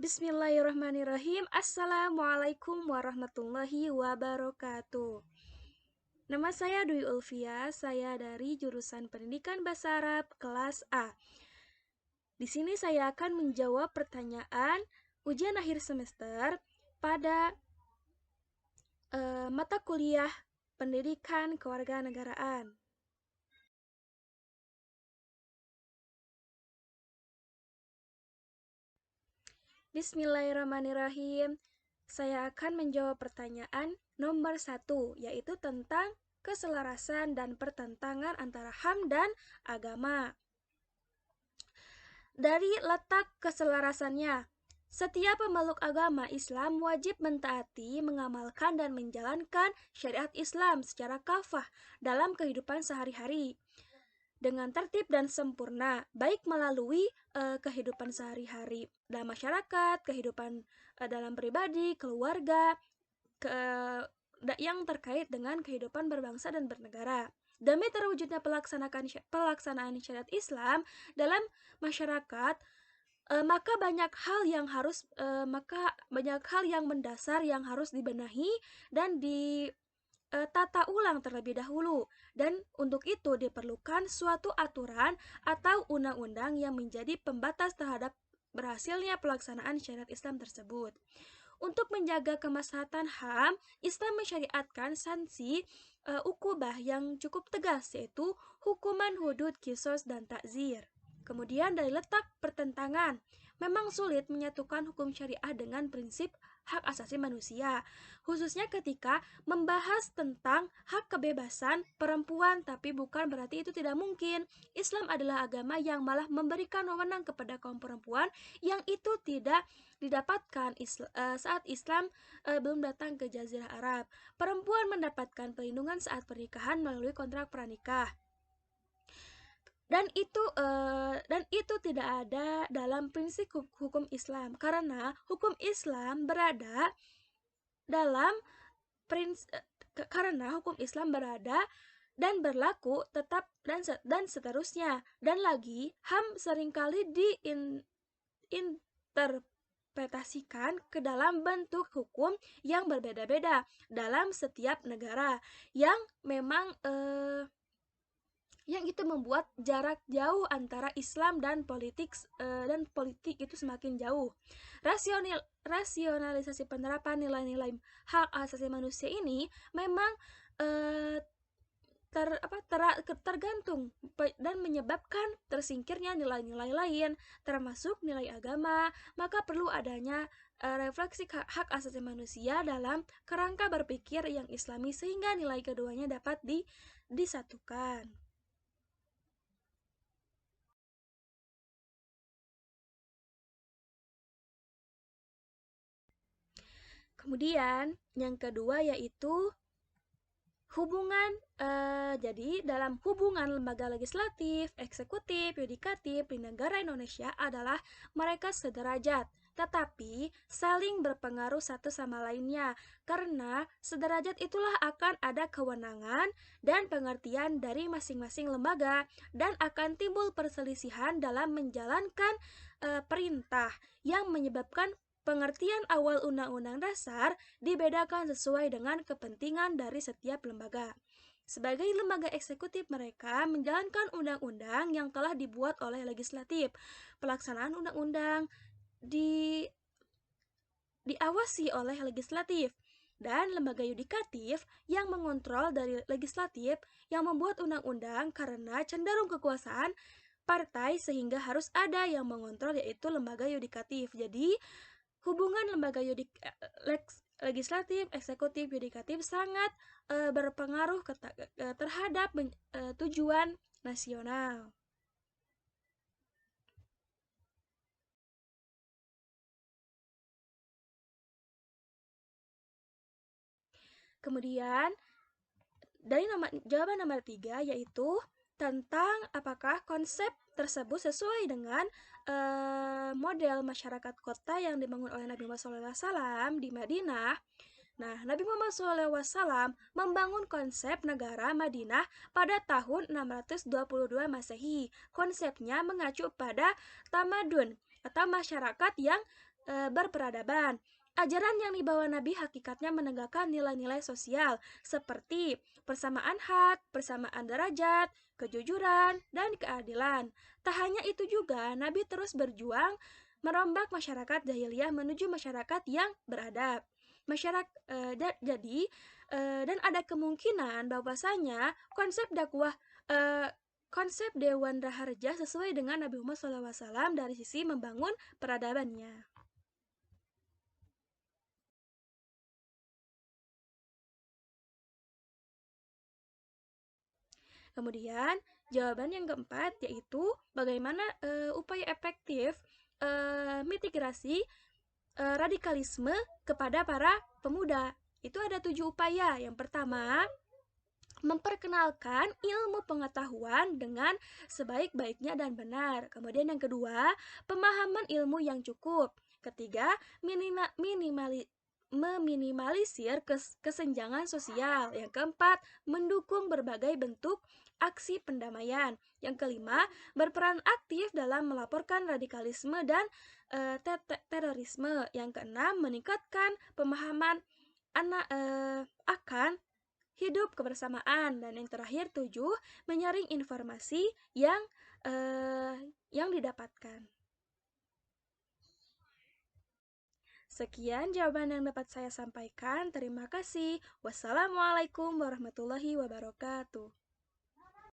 Bismillahirrahmanirrahim. Assalamualaikum warahmatullahi wabarakatuh. Nama saya Dwi Ulfia, saya dari jurusan Pendidikan Bahasa Arab kelas A. Di sini saya akan menjawab pertanyaan ujian akhir semester pada mata kuliah Pendidikan Kewarganegaraan. Bismillahirrahmanirrahim. Saya akan menjawab pertanyaan nomor 1, yaitu tentang keselarasan dan pertentangan antara HAM dan agama. Dari letak keselarasannya, setiap pemeluk agama Islam wajib mentaati, mengamalkan, dan menjalankan syariat Islam secara kafah dalam kehidupan sehari-hari dengan tertib dan sempurna, baik melalui kehidupan sehari-hari dalam masyarakat, kehidupan dalam pribadi, keluarga, yang terkait dengan kehidupan berbangsa dan bernegara. Demi terwujudnya pelaksanaan syariat Islam dalam masyarakat, maka banyak hal yang mendasar yang harus dibenahi dan tata ulang terlebih dahulu, dan untuk itu diperlukan suatu aturan atau undang-undang yang menjadi pembatas terhadap berhasilnya pelaksanaan syariat Islam tersebut. Untuk menjaga kemaslahatan HAM, Islam mensyariatkan sanksi ukubah yang cukup tegas, yaitu hukuman hudud, kisos, dan takzir. Kemudian dari letak pertentangan, memang sulit menyatukan hukum syariah dengan prinsip hak asasi manusia, khususnya ketika membahas tentang hak kebebasan perempuan, tapi bukan berarti itu tidak mungkin. Islam adalah agama yang malah memberikan wewenang kepada kaum perempuan yang itu tidak didapatkan saat Islam belum datang ke Jazirah Arab. Perempuan mendapatkan perlindungan saat pernikahan melalui kontrak pranikah. Dan itu tidak ada dalam prinsip hukum Islam, karena hukum Islam berada dalam dan berlaku tetap dan seterusnya. Dan lagi, HAM seringkali diinterpretasikan ke dalam bentuk hukum yang berbeda-beda dalam setiap negara, yang memang yang itu membuat jarak jauh antara Islam dan politik itu semakin jauh. Rasionalisasi penerapan nilai-nilai hak asasi manusia ini memang tergantung dan menyebabkan tersingkirnya nilai-nilai lain, termasuk nilai agama. Maka perlu adanya refleksi hak asasi manusia dalam kerangka berpikir yang Islami, sehingga nilai keduanya dapat disatukan. Kemudian yang kedua yaitu hubungan. Jadi dalam hubungan lembaga legislatif, eksekutif, yudikatif di negara Indonesia adalah mereka sederajat, tetapi saling berpengaruh satu sama lainnya, karena sederajat itulah akan ada kewenangan dan pengertian dari masing-masing lembaga, dan akan timbul perselisihan dalam menjalankan perintah yang menyebabkan pengertian awal Undang-Undang Dasar dibedakan sesuai dengan kepentingan dari setiap lembaga. Sebagai lembaga eksekutif, mereka menjalankan undang-undang yang telah dibuat oleh legislatif. Pelaksanaan undang-undang diawasi oleh legislatif, dan lembaga yudikatif yang mengontrol dari legislatif yang membuat undang-undang, karena cenderung kekuasaan partai sehingga harus ada yang mengontrol, yaitu lembaga yudikatif. Jadi hubungan lembaga legislatif, eksekutif, yudikatif sangat berpengaruh terhadap tujuan nasional. Kemudian dari jawaban nomor 3 yaitu tentang apakah konsep tersebut sesuai dengan model masyarakat kota yang dibangun oleh Nabi Muhammad SAW di Madinah. Nah, Nabi Muhammad SAW membangun konsep negara Madinah pada tahun 622 Masehi. Konsepnya mengacu pada tamadun atau masyarakat yang berperadaban. Ajaran yang dibawa Nabi hakikatnya menegakkan nilai-nilai sosial seperti persamaan hak, persamaan derajat, kejujuran, dan keadilan. Tak hanya itu juga, Nabi terus berjuang merombak masyarakat jahiliyah menuju masyarakat yang beradab. Dan ada kemungkinan bahwasanya eh, konsep Dewan Raharja sesuai dengan Nabi Muhammad SAW dari sisi membangun peradabannya. Kemudian, jawaban yang keempat yaitu bagaimana upaya efektif mitigasi radikalisme kepada para pemuda. Itu ada 7 upaya. Yang pertama, memperkenalkan ilmu pengetahuan dengan sebaik-baiknya dan benar. Kemudian yang kedua, pemahaman ilmu yang cukup. Ketiga, meminimalisir kesenjangan sosial. Yang keempat, mendukung berbagai bentuk aksi pendamaian. Yang kelima, berperan aktif dalam melaporkan radikalisme dan terorisme. Yang keenam, meningkatkan pemahaman akan hidup kebersamaan. Dan yang terakhir 7, menyaring informasi eh, yang didapatkan. Sekian jawaban yang dapat saya sampaikan. Terima kasih. Wassalamualaikum warahmatullahi wabarakatuh.